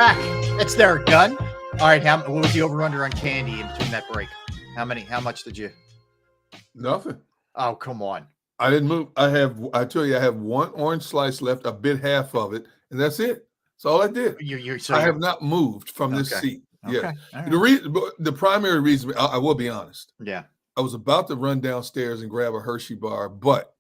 Back. It's their gun. All right. What was the over-under on candy in between that break? How much did you? Nothing. Oh, come on. I didn't move. I tell you, I have one orange slice left. I bit half of it, and that's it. That's all I did. I have not moved from this seat. Okay. Yeah. The primary reason, I will be honest. Yeah. I was about to run downstairs and grab a Hershey bar, but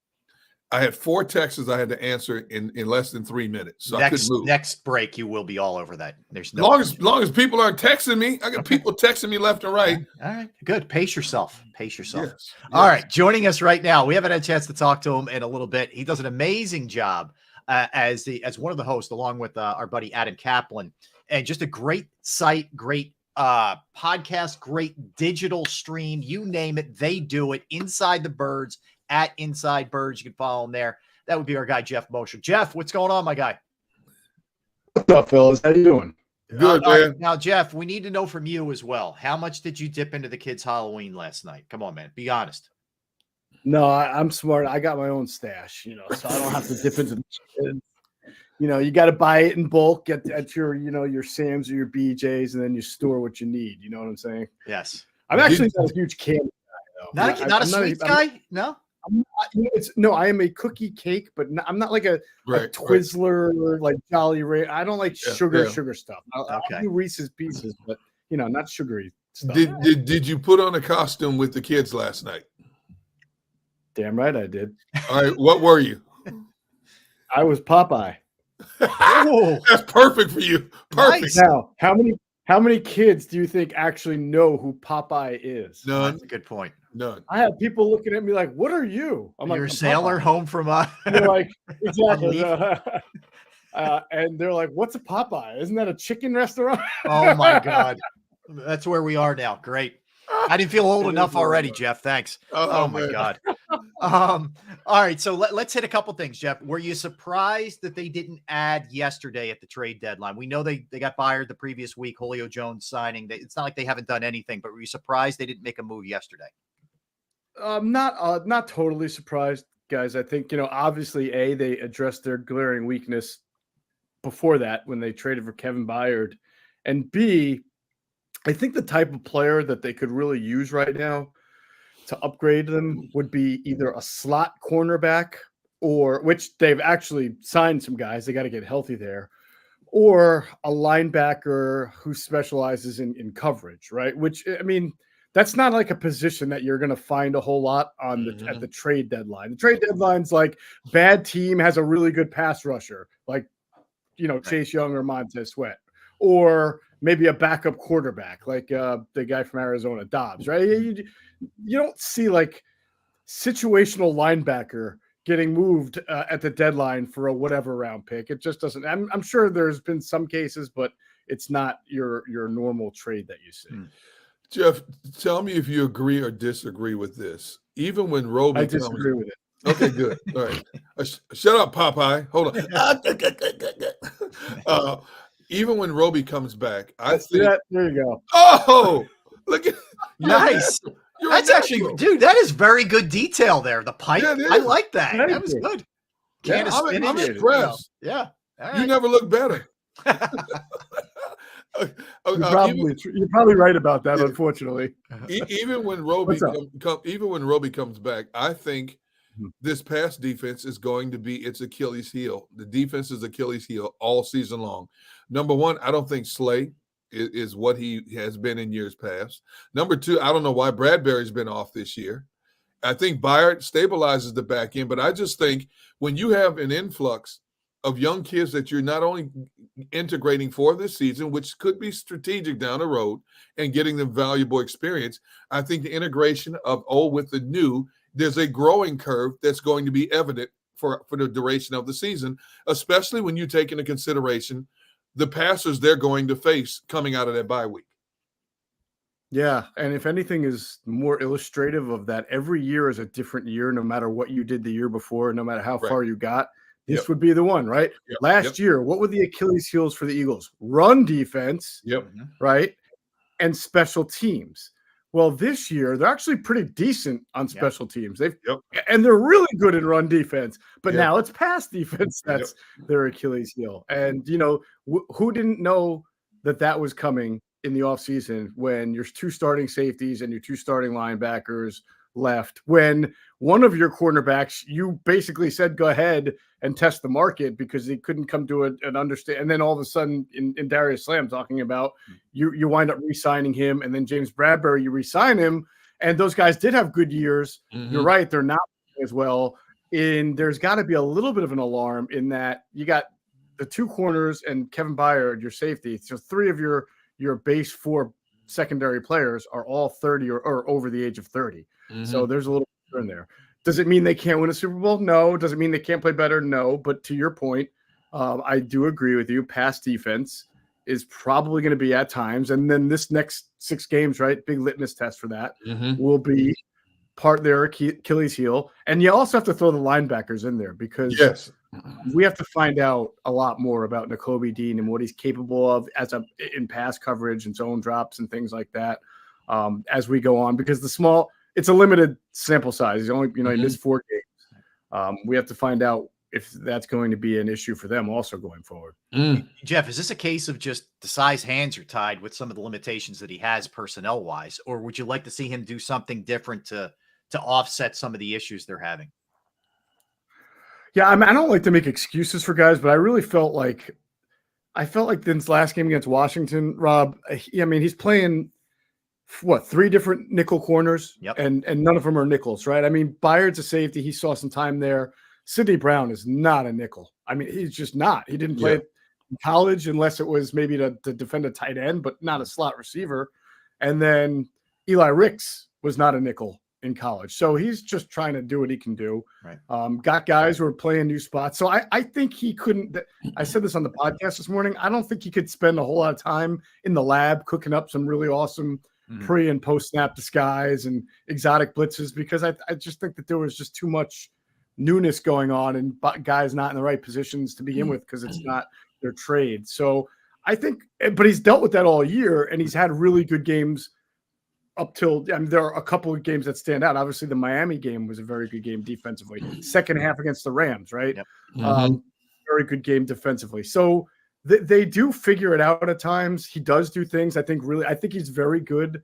I had 4 texts I had to answer in less than 3 minutes. So I couldn't move. Next break, you will be all over that. There's no long as people aren't texting me. I got people texting me left and right. All right. Good. Pace yourself. Yes. All right. Joining us right now. We haven't had a chance to talk to him in a little bit. He does an amazing job as one of the hosts, along with our buddy Adam Kaplan, and just a great site, great podcast, great digital stream. You name it, they do it. Inside the Birds. At Inside Birds. You can follow him there. That would be our guy, Geoff Mosher. Geoff, what's going on, my guy? What's up, fellas? How you doing? Good, man. Right. Now, Geoff, we need to know from you as well. How much did you dip into the kids' Halloween last night? Come on, man. Be honest. No, I'm smart. I got my own stash, so I don't have to dip into the kids. You got to buy it in bulk at your, your Sam's or your BJ's, and then you store what you need. You know what I'm saying? Yes. I'm actually not a huge candy guy, though. Not a sweet guy? No? I am a cookie cake, but I'm not like a Twizzler or like Jolly Rancher. I don't like sugar stuff. I'll do Reese's Pieces, but not sugary stuff. Did you put on a costume with the kids last night? Damn right I did. All right, what were you? I was Popeye. That's perfect for you. Perfect. Nice. Now, how many kids do you think actually know who Popeye is? None. That's a good point. None. I have people looking at me like, "What are you?" I'm like, "You're a sailor home from You're like, exactly. And they're like, "What's a Popeye? Isn't that a chicken restaurant?" Oh my God, that's where we are now. Great. I didn't feel old enough already, Geoff. Thanks. Oh my God. All right, so let's hit a couple things, Geoff. Were you surprised that they didn't add yesterday at the trade deadline? We know they got fired the previous week, Julio Jones signing. It's not like they haven't done anything, but were you surprised they didn't make a move yesterday? Not totally surprised, guys. I think, obviously, they addressed their glaring weakness before that when they traded for Kevin Byard. And B, I think the type of player that they could really use right now to upgrade them would be either a slot cornerback, or which they've actually signed some guys. They got to get healthy there, or a linebacker who specializes in coverage, right? Which, I mean, that's not like a position that you're going to find a whole lot on at the trade deadline. The trade deadline's like bad team has a really good pass rusher, like, Chase Young or Montez Sweat, or maybe a backup quarterback, like the guy from Arizona, Dobbs, right? You don't see like situational linebacker getting moved at the deadline for a whatever round pick. It just doesn't. I'm sure there's been some cases, but it's not your normal trade that you see. Geoff, tell me if you agree or disagree with this. Even when Roby I disagree with it. Okay, good. All right. Shut up, Popeye. Hold on. Even when Roby comes back, I think there you go. Oh, look at nice. That's actually, dude, that is very good detail there. The pipe. Yeah, I like that. That was good. I'm impressed. Yeah. You never look better. You're probably right about that, unfortunately. Even when Roby comes back, I think this pass defense is going to be its Achilles heel. The defense is Achilles heel all season long. Number one, I don't think Slay is what he has been in years past. Number two, I don't know why Bradbury's been off this year. I think Byard stabilizes the back end, but I just think when you have an influx of young kids that you're not only integrating for this season, which could be strategic down the road, and getting them valuable experience, I think the integration of old with the new, there's a growing curve that's going to be evident for the duration of the season, especially when you take into consideration the passers they're going to face coming out of that bye week. Yeah, and if anything is more illustrative of that, every year is a different year, no matter what you did the year before, no matter how far you got. This would be the one, right? Last year, what were the Achilles heels for the Eagles? Run defense, right? And special teams. Well, this year, they're actually pretty decent on special teams. And they're really good in run defense. But now it's pass defense that's their Achilles heel. And, who didn't know that was coming in the offseason when your 2 starting safeties and your 2 starting linebackers left, when one of your cornerbacks, you basically said, go ahead and test the market because he couldn't come to an understand. And then all of a sudden in Darius Slam talking about you wind up re-signing him, and then James Bradbury, you re-sign him. And those guys did have good years. You're right. They're not as well. And there's got to be a little bit of an alarm in that you got the 2 corners and Kevin Byard, your safety. So 3 of your base 4 secondary players are all 30 or over the age of 30. So there's a little concern there. Does it mean they can't win a Super Bowl? No. Does it mean they can't play better? No. But to your point, I do agree with you. Pass defense is probably going to be at times. And then this next 6 games, right, big litmus test for that will be part their Achilles heel. And you also have to throw the linebackers in there because we have to find out a lot more about Nakobe Dean and what he's capable of in pass coverage and zone drops and things like that as we go on, because it's a limited sample size. He's only, he missed 4 games. We have to find out if that's going to be an issue for them also going forward. Geoff, is this a case of just Desai's hands are tied with some of the limitations that he has personnel wise, or would you like to see him do something different to offset some of the issues they're having? Yeah, I mean, I don't like to make excuses for guys, but I really felt like this last game against Washington, Rob, he's playing 3 different nickel corners, and none of them are nickels, right? I mean, Byard's a safety. He saw some time there. Sidney Brown is not a nickel. I mean, he's just not. He didn't play in college unless it was maybe to defend a tight end, but not a slot receiver. And then Eli Ricks was not a nickel in college. So he's just trying to do what he can do. Right. Got guys who are playing new spots. So I think he couldn't. I said this on the podcast this morning. I don't think he could spend a whole lot of time in the lab cooking up some really awesome pre and post snap disguise and exotic blitzes, because I just think that there was just too much newness going on and guys not in the right positions to begin with because it's not their trade. So I think, but he's dealt with that all year, and he's had really good games up till, there are a couple of games that stand out. Obviously, the Miami game was a very good game defensively. Second half against the Rams, right? Very good game defensively. So they do figure it out at times. He does do things. I think he's very good,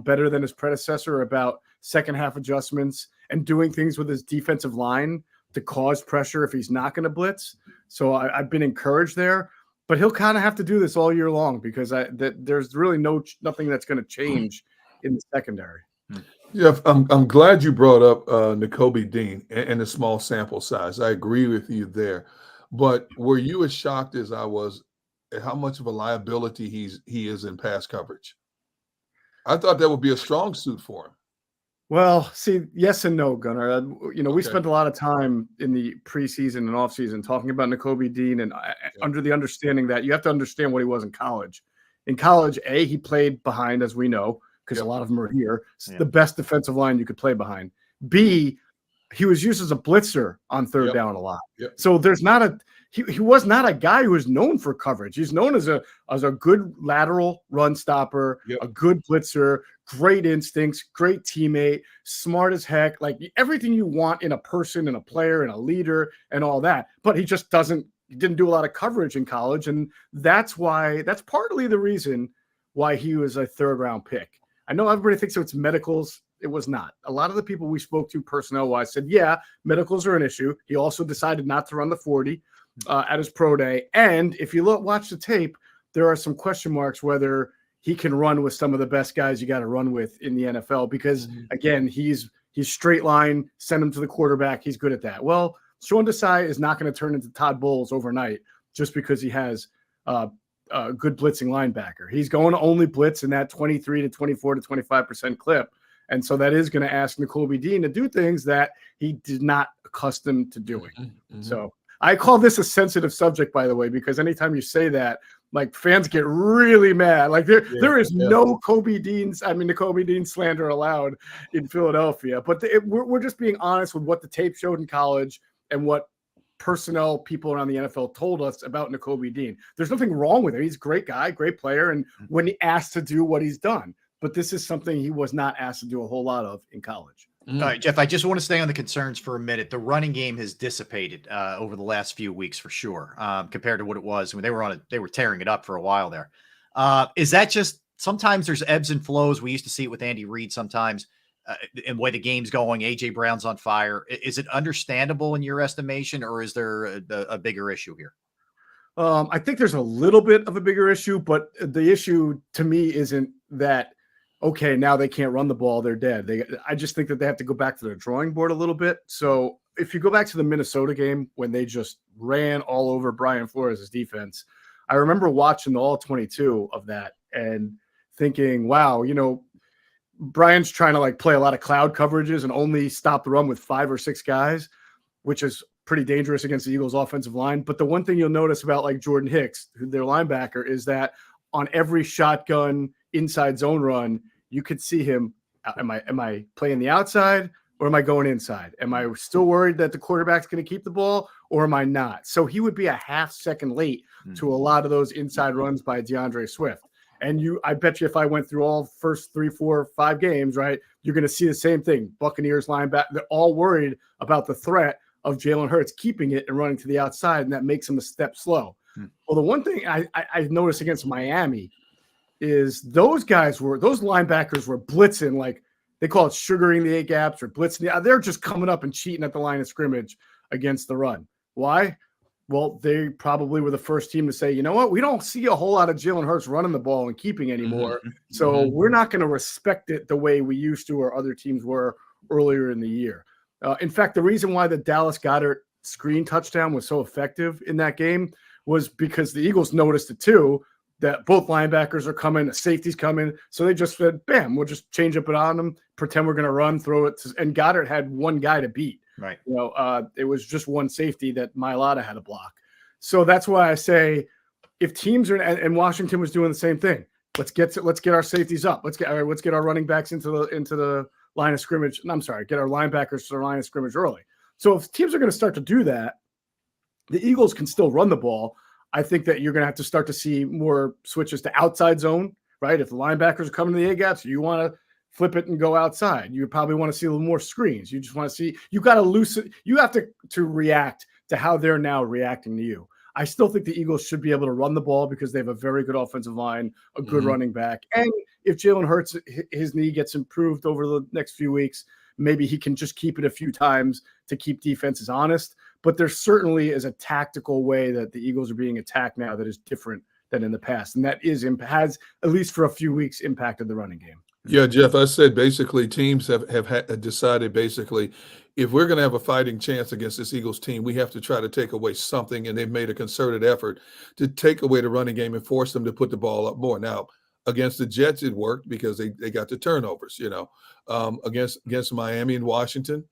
better than his predecessor about second half adjustments and doing things with his defensive line to cause pressure if he's not going to blitz. So I've been encouraged there, but he'll kind of have to do this all year long because there's really nothing that's going to change in the secondary. Yeah, I'm glad you brought up Nakobe Dean and the small sample size. I agree with you there. But were you as shocked as I was at how much of a liability he is in pass coverage? I thought that would be a strong suit for him. Well, see, yes and no, Gunnar. We spent a lot of time in the preseason and offseason talking about Nakobe Dean, and under the understanding that you have to understand what he was in college. In college, A, he played behind, as we know, because a lot of them are here. It's the best defensive line you could play behind. B, he was used as a blitzer on third down a lot. So there's not he was not a guy who was known for coverage. He's known as a good lateral run stopper, a good blitzer, great instincts, great teammate, smart as heck, like everything you want in a person and a player and a leader and all that. But he just didn't do a lot of coverage in college. And that's partly the reason why he was a 3rd round pick. I know everybody thinks it's medicals. It was not. A lot of the people we spoke to personnel-wise said, medicals are an issue. He also decided not to run the 40 at his pro day. And if you watch the tape, there are some question marks whether he can run with some of the best guys you got to run with in the NFL because, again, he's straight line, send him to the quarterback. He's good at that. Well, Sean Desai is not going to turn into Todd Bowles overnight just because he has a good blitzing linebacker. He's going to only blitz in that 23 to 24 to 25% clip. And so that is going to ask Nakobe Dean to do things that he did not accustomed to doing. So I call this a sensitive subject, by the way, because anytime you say that, like fans get really mad. Like there is no Nakobe Dean slander allowed in Philadelphia. But we're just being honest with what the tape showed in college and what personnel people around the NFL told us about Nakobe Dean. There's nothing wrong with him. He's a great guy, great player, and when he asked to do what he's done. But this is something he was not asked to do a whole lot of in college. All right, Geoff, I just want to stay on the concerns for a minute. The running game has dissipated over the last few weeks for sure, compared to what it was when they were tearing it up for a while there. Is that just sometimes there's ebbs and flows? We used to see it with Andy Reid sometimes, and the way the game's going. AJ Brown's on fire. Is it understandable in your estimation, or is there a bigger issue here? I think there's a little bit of a bigger issue, but the issue to me isn't that, okay, now they can't run the ball, they're dead. I just think that they have to go back to the drawing board a little bit. So if you go back to the Minnesota game when they just ran all over Brian Flores' defense, I remember watching the all 22 of that and thinking, wow, Brian's trying to play a lot of cloud coverages and only stop the run with 5 or 6 guys, which is pretty dangerous against the Eagles offensive line. But the one thing you'll notice about Jordan Hicks, their linebacker, is that on every shotgun inside zone run, you could see him. Am I playing the outside or am I going inside? Am I still worried that the quarterback's going to keep the ball or am I not? So he would be a half second late to a lot of those inside runs by DeAndre Swift. And I bet you if I went through all first 3, 4, 5 games, right, you're going to see the same thing. Buccaneers linebacker, they're all worried about the threat of Jalen Hurts keeping it and running to the outside, and that makes him a step slow. Well, the one thing I noticed against Miami is those linebackers were blitzing, they call it sugaring the A-gaps or blitzing. They're just coming up and cheating at the line of scrimmage against the run. Why? Well, they probably were the first team to say, you know what, we don't see a whole lot of Jalen Hurts running the ball and keeping anymore, so we're not going to respect it the way we used to or other teams were earlier in the year. In fact, the reason why the Dallas Goedert screen touchdown was so effective in that game was because the Eagles noticed it too, that both linebackers are coming, the safety's coming. So they just said, bam, we'll just change up it on them, pretend we're going to run, throw it. And Goddard had one guy to beat. Right. It was just one safety that Mailata had to block. So that's why I say if teams are, and Washington was doing the same thing, let's get our safeties up. Let's get our running backs into the line of scrimmage. I'm sorry, get our linebackers to the line of scrimmage early. So if teams are going to start to do that, the Eagles can still run the ball. I think that you're going to have to start to see more switches to outside zone, right? If the linebackers are coming to the A-gaps, you want to flip it and go outside. You probably want to see a little more screens. You just want to see, you got to loosen, you have to react to how they're now reacting to you. I still think the Eagles should be able to run the ball because they have a very good offensive line, a good running back. And if Jalen Hurts, his knee gets improved over the next few weeks, maybe he can just keep it a few times to keep defenses honest. But there certainly is a tactical way that the Eagles are being attacked now that is different than in the past. And that has, at least for a few weeks, impacted the running game. Yeah, Jeff, I said basically teams have decided basically if we're going to have a fighting chance against this Eagles team, we have to try to take away something. And they've made a concerted effort to take away the running game and force them to put the ball up more. Now, against the Jets, it worked because they got the turnovers, against Miami and Washington,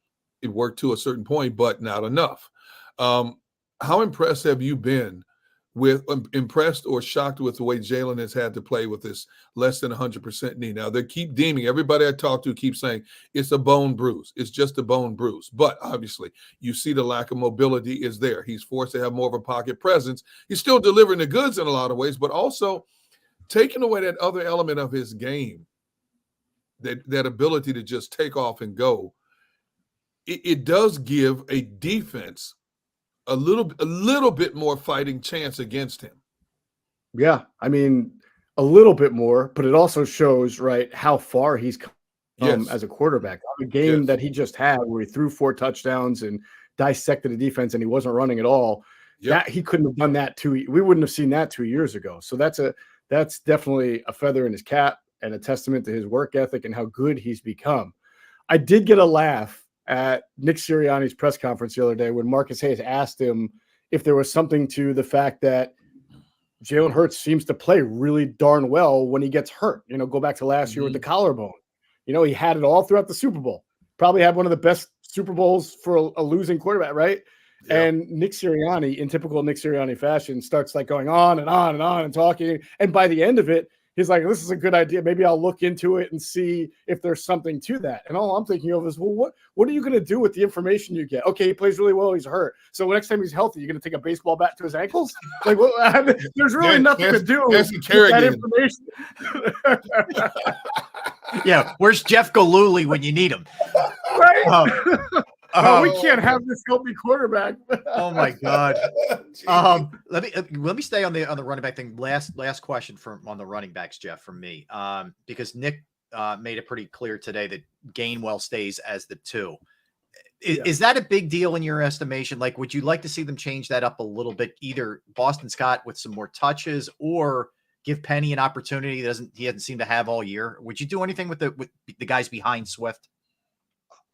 it worked to a certain point, but not enough. How impressed have you been impressed or shocked with the way Jalen has had to play with this less than 100% knee? Now, they keep deeming, everybody I talk to keeps saying it's a bone bruise. It's just a bone bruise. But obviously, you see the lack of mobility is there. He's forced to have more of a pocket presence. He's still delivering the goods in a lot of ways, but also taking away that other element of his game, that ability to just take off and go. It does give a defense a little bit more fighting chance against him. Yeah, I mean, a little bit more, but it also shows, right, how far he's come as a quarterback. The game that he just had where he threw 4 touchdowns and dissected the defense and he wasn't running at all, that he couldn't have done that we wouldn't have seen that 2 years ago. So that's definitely a feather in his cap and a testament to his work ethic and how good he's become. I did get a laugh at Nick Sirianni's press conference the other day when Marcus Hayes asked him if there was something to the fact that Jalen Hurts seems to play really darn well when he gets hurt. Go back to last year with the collarbone. He had it all throughout the Super Bowl. Probably had one of the best Super Bowls for a losing quarterback, right? Yeah. And Nick Sirianni, in typical Nick Sirianni fashion, starts going on and on and on and talking. And by the end of it, he's like, this is a good idea. Maybe I'll look into it and see if there's something to that. And all I'm thinking of is, well, what are you going to do with the information you get? Okay, he plays really well. He's hurt. So next time he's healthy, you're going to take a baseball bat to his ankles? There's really nothing to do with that information. Yeah, where's Jeff Galooly when you need him? Right? We can't have this healthy quarterback. Oh my God. Let me stay on the running back thing. Last question on the running backs, Geoff, from me. Because Nick made it pretty clear today that Gainwell stays as the 2. Is that a big deal in your estimation? Like, would you like to see them change that up a little bit? Either Boston Scott with some more touches, or give Penny an opportunity he hasn't seemed to have all year? Would you do anything with the guys behind Swift?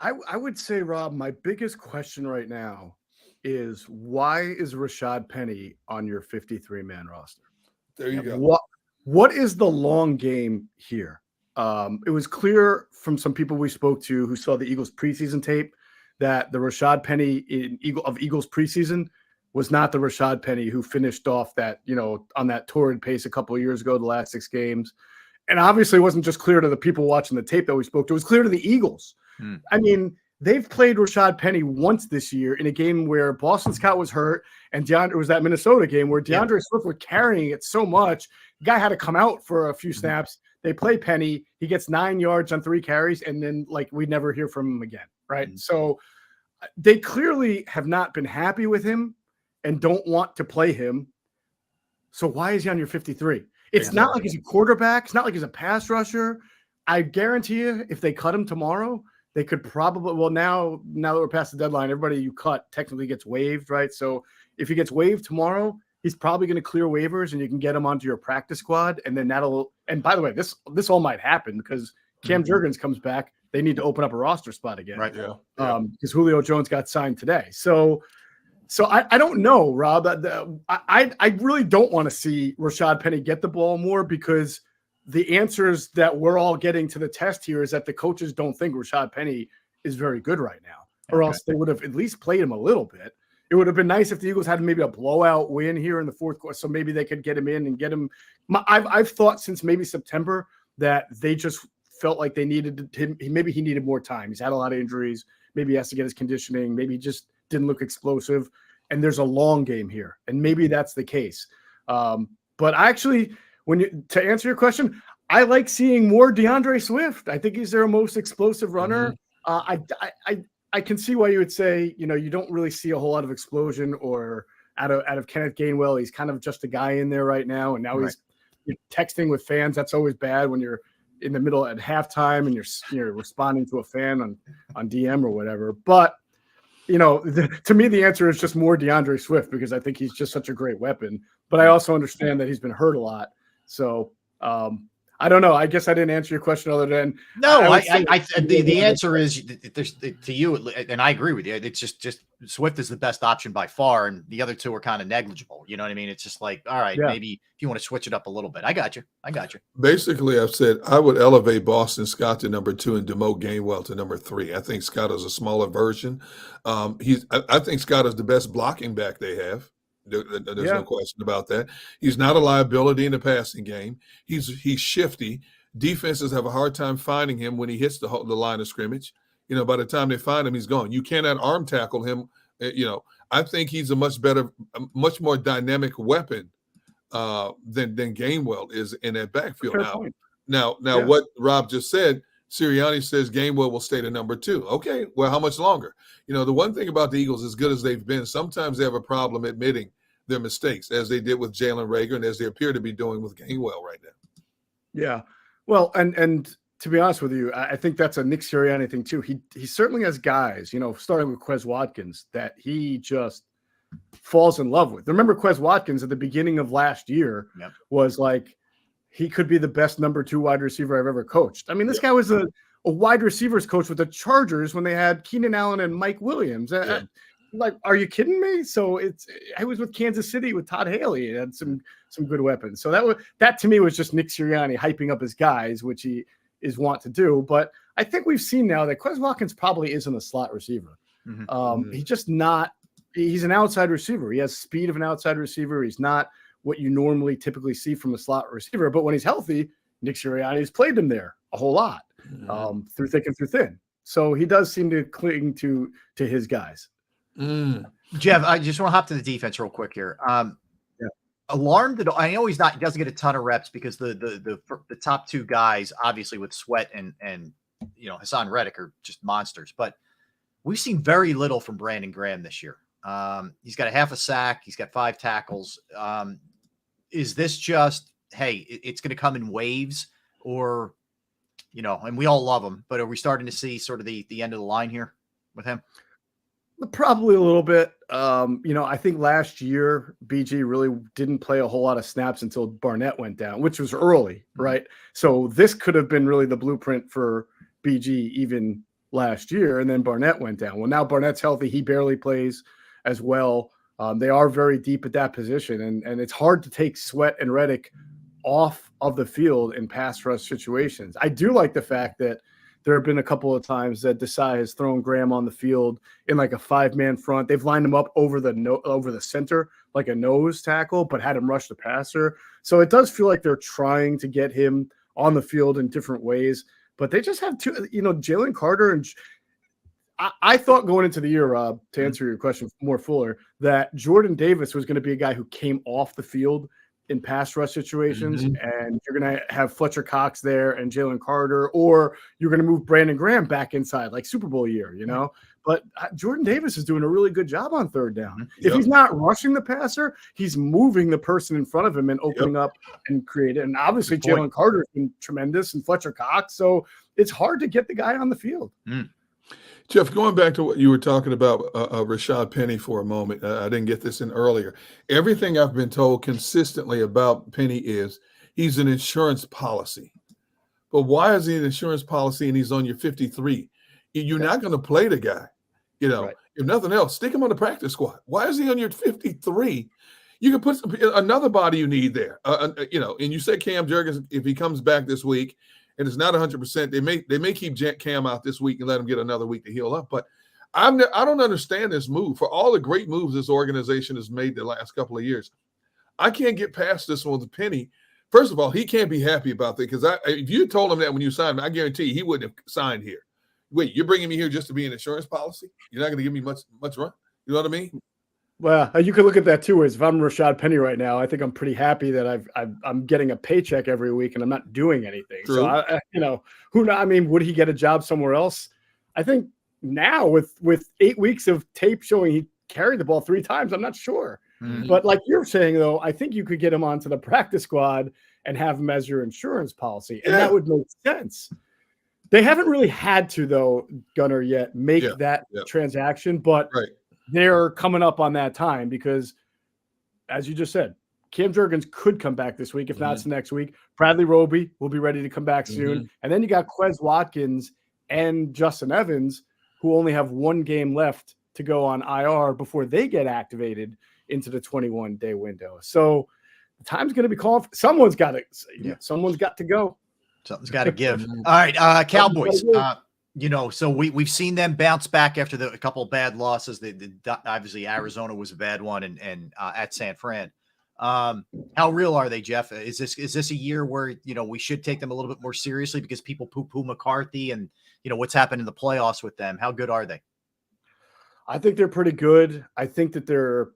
I would say, Rob, my biggest question right now is, why is Rashad Penny on your 53-man roster? There you go. What is the long game here? It was clear from some people we spoke to who saw the Eagles preseason tape that the Rashad Penny of Eagles preseason was not the Rashad Penny who finished off that, on that torrid pace a couple of years ago, the last 6 games. And obviously it wasn't just clear to the people watching the tape that we spoke to, it was clear to the Eagles. I mean, they've played Rashad Penny once this year in a game where Boston Scott was hurt, and it was that Minnesota game where DeAndre Swift was carrying it so much. The guy had to come out for a few snaps. They play Penny. He gets 9 yards on 3 carries, and then we never hear from him again, right? So they clearly have not been happy with him and don't want to play him. So why is he on your 53? It's not like he's a quarterback. It's not like he's a pass rusher. I guarantee you, if they cut him tomorrow, they could probably, now that we're past the deadline, everybody you cut technically gets waived, right? So if he gets waived tomorrow, he's probably going to clear waivers and you can get him onto your practice squad. And then and by the way, this all might happen because Cam Jurgens comes back. They need to open up a roster spot again. Right. Yeah. Because Julio Jones got signed today. So I don't know, Rob. I really don't want to see Rashad Penny get the ball more, because the answers that we're all getting to the test here is that the coaches don't think Rashad Penny is very good right now, or else they would have at least played him a little bit. It would have been nice if the Eagles had maybe a blowout win here in the fourth quarter, so maybe they could get him in and get him. I've thought since maybe September that they just felt like they needed him. Maybe he needed more time. He's had a lot of injuries. Maybe he has to get his conditioning. Maybe he just didn't look explosive. And there's a long game here, and maybe that's the case. But actually, to answer your question, I like seeing more DeAndre Swift. I think he's their most explosive runner. I can see why you would say, you don't really see a whole lot of explosion or out of Kenneth Gainwell. He's kind of just a guy in there right now, and now he's texting with fans. That's always bad when you're in the middle at halftime and you're responding to a fan on DM or whatever. But to me, the answer is just more DeAndre Swift, because I think he's just such a great weapon. But I also understand that he's been hurt a lot. So I don't know. I guess I didn't answer your question other than the answer is there's to you, and I agree with you. It's just Swift is the best option by far, and the other 2 are kind of negligible. You know what I mean? It's just like, all right, maybe if you want to switch it up a little bit. I got you. Basically, I've said I would elevate Boston Scott to number 2 and demote Gainwell to number 3. I think Scott is a smaller version. I think Scott is the best blocking back they have. There's no question about that. He's not a liability in the passing game. He's shifty. Defenses have a hard time finding him when he hits the line of scrimmage. By the time they find him, he's gone. You cannot arm tackle him. I think he's a much more dynamic weapon than Gainwell is in that backfield now. Now, what Rob just said, Sirianni says Gainwell will stay to number 2. Okay, well, how much longer? The one thing about the Eagles, as good as they've been, sometimes they have a problem admitting their mistakes, as they did with Jalen Reagor and as they appear to be doing with Gainwell right now. Yeah. Well, and to be honest with you, I think that's a Nick Sirianni thing too. He certainly has guys, starting with Quez Watkins, that he just falls in love with. Remember, Quez Watkins at the beginning of last year was like, he could be the best number 2 wide receiver I've ever coached. I mean, this guy was a wide receivers coach with the Chargers when they had Keenan Allen and Mike Williams. Like, are you kidding me? So I was with Kansas City with Todd Haley and had some good weapons. So that to me was just Nick Sirianni hyping up his guys, which he is want to do. But I think we've seen now that Quez Watkins probably isn't a slot receiver. He's just not. He's an outside receiver. He has speed of an outside receiver. He's not what you normally typically see from a slot receiver. But when he's healthy, Nick Sirianni has played him there a whole lot, through thick and through thin. So he does seem to cling to his guys. Geoff, I just want to hop to the defense real quick here. Alarmed that I know he doesn't get a ton of reps because the top 2 guys, obviously with Sweat and Hassan Reddick, are just monsters. But we've seen very little from Brandon Graham this year. He's got a half a sack. He's got 5 tackles. Is this just, hey, it's going to come in waves, or, and we all love him, but are we starting to see sort of the end of the line here with him? Probably a little bit. I think last year BG really didn't play a whole lot of snaps until Barnett went down, which was early, right? So this could have been really the blueprint for BG even last year, and then Barnett went down. Well, now Barnett's healthy. He barely plays as well. They are very deep at that position, and it's hard to take Sweat and Reddick off of the field in pass rush situations. I do like the fact that there have been a couple of times that Desai has thrown Graham on the field in like a 5-man front. They've lined him up over the center like a nose tackle, but had him rush the passer. So it does feel like they're trying to get him on the field in different ways. But they just have two, Jalen Carter and I thought going into the year, Rob, to answer your question more fuller, that Jordan Davis was going to be a guy who came off the field in pass rush situations, and you're going to have Fletcher Cox there and Jalen Carter, or you're going to move Brandon Graham back inside like Super Bowl year, But Jordan Davis is doing a really good job on third down. If he's not rushing the passer, he's moving the person in front of him and opening up and creating. And obviously Jalen Carter has been tremendous, and Fletcher Cox. So it's hard to get the guy on the field. Geoff, going back to what you were talking about, Rashad Penny for a moment, I didn't get this in earlier. Everything I've been told consistently about Penny is he's an insurance policy. But why is he an insurance policy and he's on your 53? You're not going to play the guy. Right. If nothing else, stick him on the practice squad. Why is he on your 53? You can put another body you need there. And you said Cam Jurgens, if he comes back this week, and it's not 100%. They may keep Cam out this week and let him get another week to heal up. But I don't understand this move. For all the great moves this organization has made the last couple of years, I can't get past this one with Penny. First of all, he can't be happy about that, because if you told him that when you signed him, I guarantee you he wouldn't have signed here. Wait, you're bringing me here just to be an insurance policy? You're not going to give me much run? You know what I mean? Well, you could look at that two ways. If I'm Rashad Penny right now, I think I'm pretty happy that I'm getting a paycheck every week and I'm not doing anything. True. So would he get a job somewhere else? I think now with 8 weeks of tape showing he carried the ball 3 times, I'm not sure. But like you're saying though, I think you could get him onto the practice squad and have him as your insurance policy, and that would make sense. They haven't really had to though, Gunner, yet make that transaction, but they're coming up on that time because, as you just said, Cam Jurgens could come back this week. If not, it's next week. Bradley Roby will be ready to come back soon. And then you got Quez Watkins and Justin Evans, who only have 1 game left to go on IR before they get activated into the 21-day window. So the time's going to be calling. Someone's got to go. Something's got to give. All right, Cowboys. So we've seen them bounce back after a couple of bad losses. Obviously Arizona was a bad one, and at San Fran. How real are they, Geoff? Is this a year where we should take them a little bit more seriously because people poo-poo McCarthy and what's happened in the playoffs with them? How good are they? I think they're pretty good. I think that they're,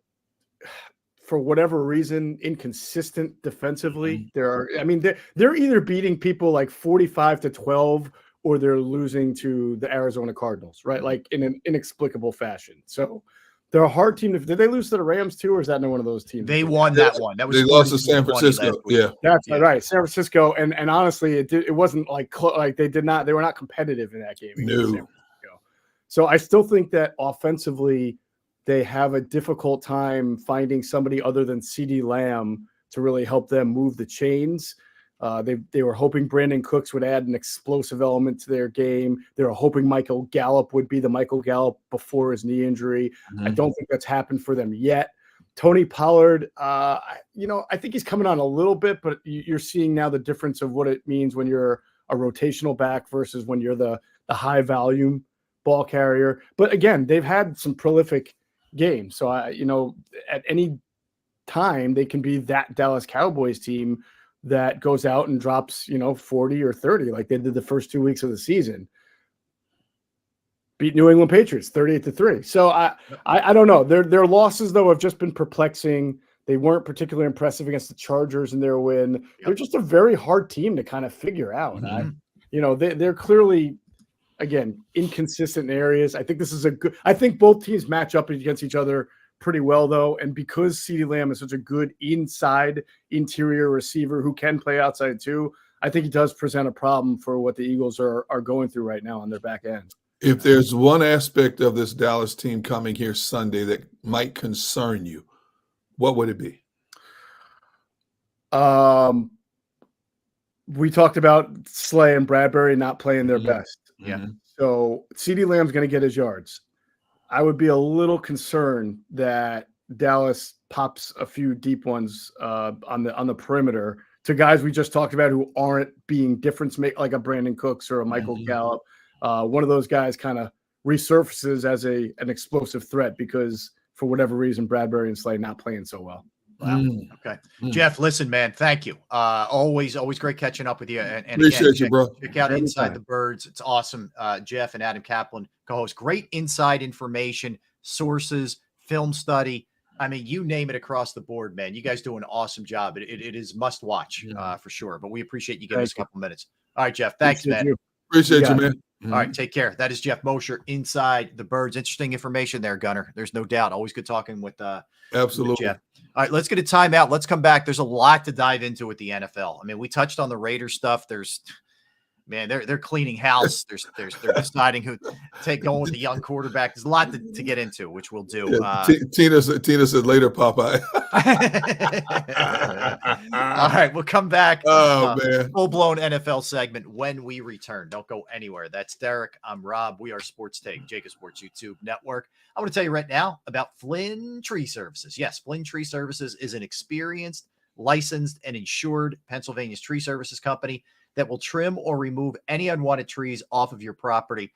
for whatever reason, inconsistent defensively. They're either beating people like 45-12. Or they're losing to the Arizona Cardinals, right? Like in an inexplicable fashion. So they're a hard team. Did they lose to the Rams too, or is that one of those teams? They won that one. That was they lost to San Francisco. Yeah, that's right. San Francisco, and honestly, it wasn't like they were not competitive in that game. No. San Francisco. So I still think that offensively, they have a difficult time finding somebody other than CeeDee Lamb to really help them move the chains. They were hoping Brandon Cooks would add an explosive element to their game. They were hoping Michael Gallup would be the Michael Gallup before his knee injury. I don't think that's happened for them yet. Tony Pollard, I think he's coming on a little bit, but you're seeing now the difference of what it means when you're a rotational back versus when you're the high volume ball carrier. But again, they've had some prolific games. So at any time they can be that Dallas Cowboys team that goes out and drops, 40 or 30 like they did the first 2 weeks of the season. Beat New England Patriots 38-3. So I don't know. Their losses though have just been perplexing. They weren't particularly impressive against the Chargers in their win. Yep. They're just a very hard team to kind of figure out. They're clearly again, inconsistent areas. I think this is I think both teams match up against each other pretty well, though. And because CeeDee Lamb is such a good inside interior receiver who can play outside too, I think he does present a problem for what the Eagles are going through right now on their back end. If there's one aspect of this Dallas team coming here Sunday that might concern you, what would it be? We talked about Slay and Bradbury not playing their best. Yeah. So CeeDee Lamb's going to get his yards. I would be a little concerned that Dallas pops a few deep ones on the perimeter to guys we just talked about who aren't being difference make, like a Brandon Cooks or a Michael Gallup. One of those guys kind of resurfaces as an explosive threat because for whatever reason Bradbury and Slay not playing so well. Wow. Okay. Geoff, listen, man, thank you. Always great catching up with you. And Appreciate again, you, bro. Check out Inside the Birds. It's awesome. Geoff and Adam Kaplan co-host. Great inside information, sources, film study. I mean, you name it across the board, man. You guys do an awesome job. It is must watch for sure. But we appreciate you giving us a couple minutes. All right, Geoff. Thanks, man. Appreciate you, man. All right, take care. That is Geoff Mosher, Inside the Birds. Interesting information there, Gunner. There's no doubt. Always good talking with absolutely with Geoff. All right, let's get a timeout. Let's come back. There's a lot to dive into with the NFL. I mean, we touched on the Raiders stuff. They're cleaning house. They're deciding who going with the young quarterback. There's a lot to get into, which we'll do. Yeah, Tina said later, Popeye. All right, we'll come back. Oh man, full-blown NFL segment when we return. Don't go anywhere. That's Derek. I'm Rob. We are Sports Take, JAKIB Sports YouTube Network. I want to tell you right now about Flynn Tree Services. Yes, Flynn Tree Services is an experienced, licensed, and insured Pennsylvania's tree services company that will trim or remove any unwanted trees off of your property.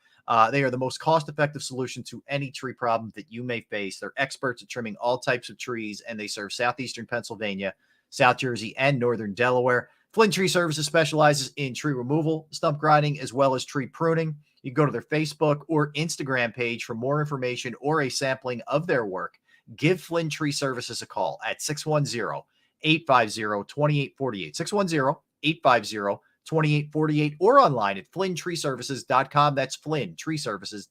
They are the most cost-effective solution to any tree problem that you may face. They're experts at trimming all types of trees, and they serve southeastern Pennsylvania, South Jersey, and northern Delaware. Flynn Tree Services specializes in tree removal, stump grinding, as well as tree pruning. You can go to their Facebook or Instagram page for more information or a sampling of their work. Give Flynn Tree Services a call at 610-850-2848. 610-850-2848 or online at flynntreeservices.com. That's flynntreeservices.com.